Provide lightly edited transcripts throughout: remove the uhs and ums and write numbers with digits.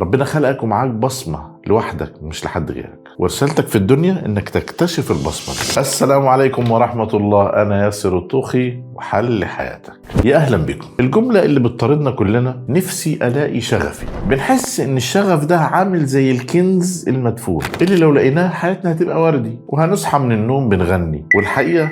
ربنا خلقك ومعاك بصمة لوحدك مش لحد غيرك، ورسالتك في الدنيا انك تكتشف البصمة دي. السلام عليكم ورحمة الله، انا ياسر الطوخي وحل حياتك. يا اهلا بكم. الجملة اللي بتطاردنا كلنا نفسي الاقي شغفي. بنحس ان الشغف ده عامل زي الكنز المدفون اللي لو لقيناه حياتنا هتبقى وردي وهنصحى من النوم بنغني، والحقيقة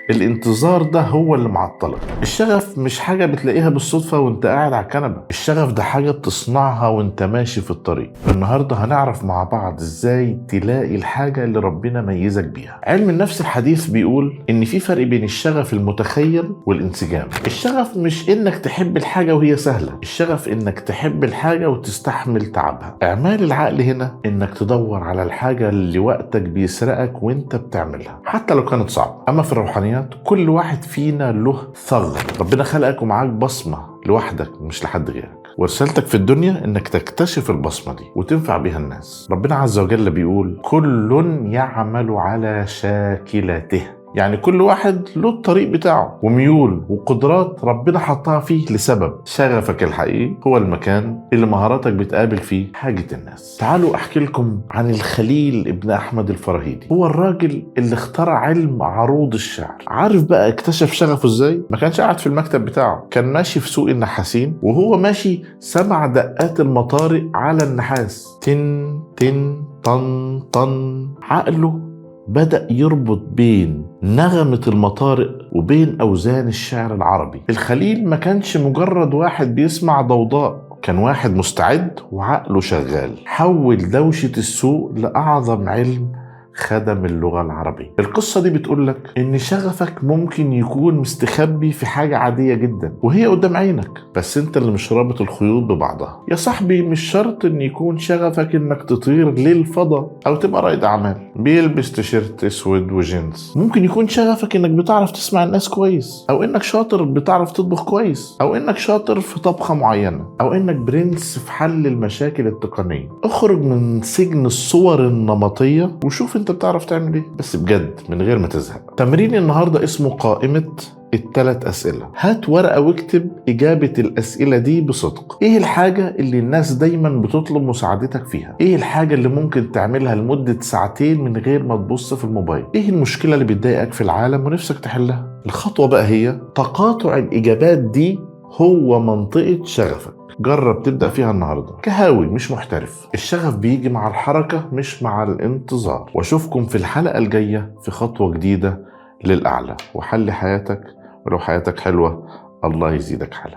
الانتظار ده هو اللي معطلك. الشغف مش حاجة بتلاقيها بالصدفة وانت قاعد على الكنبة، الشغف ده حاجة بتصنعها وانت ماشي في الطريق. النهاردة هنعرف مع بعض ازاي تلاقي الحاجة اللي ربنا ميزك بيها. علم النفس الحديث بيقول ان في فرق بين الشغف المتخيل والانسجام. الشغف مش انك تحب الحاجة وهي سهلة، الشغف انك تحب الحاجة وتستحمل تعبها. اعمال العقل هنا انك تدور على الحاجة اللي وقتك بيسرقك وانت بتعملها حتى لو كانت صعبة. اما في الروحانيات كل واحد فينا له ثغر. ربنا خلقك ومعاك بصمة لوحدك مش لحد غيرك، ورسالتك في الدنيا انك تكتشف البصمة دي وتنفع بيها الناس. ربنا عز وجل بيقول كل يعمل على شاكلته، يعني كل واحد له الطريق بتاعه وميول وقدرات ربنا حطها فيه لسبب. شغفك الحقيقي هو المكان اللي مهاراتك بتقابل فيه حاجة الناس. تعالوا احكي لكم عن الخليل ابن احمد الفراهيدي. هو الراجل اللي اخترع علم عروض الشعر. عارف بقى اكتشف شغفه ازاي؟ ما كانش قاعد في المكتب بتاعه، كان ماشي في سوق النحاسين وهو ماشي سمع دقات المطارق على النحاس، تن تن طن طن. عقله بدأ يربط بين نغمة المطارق وبين أوزان الشعر العربي. الخليل ما كانش مجرد واحد بيسمع ضوضاء، كان واحد مستعد وعقله شغال. حول دوشة السوق لأعظم علم خدم اللغة العربية. القصة دي بتقولك إن شغفك ممكن يكون مستخبي في حاجة عادية جدا وهي قدام عينك، بس انت اللي مش رابط الخيوط ببعضها. يا صاحبي مش شرط ان يكون شغفك انك تطير للفضاء او تبقى رائد اعمال بيلبس تيشيرت اسود وجينز. ممكن يكون شغفك انك بتعرف تسمع الناس كويس، او انك شاطر بتعرف تطبخ كويس، او انك شاطر في طبخة معينة، او انك برنس في حل المشاكل التقنية. اخرج من سجن الصور النمطية وشوف انت بتعرف تعمل ايه، بس بجد من غير ما تزهق. تمرين النهاردة اسمه قائمة الثلاث أسئلة. هات ورقة واكتب إجابة الأسئلة دي بصدق. إيه الحاجة اللي الناس دايما بتطلب مساعدتك فيها؟ إيه الحاجة اللي ممكن تعملها لمدة ساعتين من غير ما تبص في الموبايل؟ إيه المشكلة اللي بتضايقك في العالم ونفسك تحلها؟ الخطوة بقى هي تقاطع الإجابات دي هو منطقة شغفك. جرب تبدأ فيها النهاردة كهاوي مش محترف. الشغف بيجي مع الحركة مش مع الانتظار. واشوفكم في الحلقة الجاية في خطوة جديدة للأعلى وحل حياتك. ولو حياتك حلوة الله يزيدك حلا.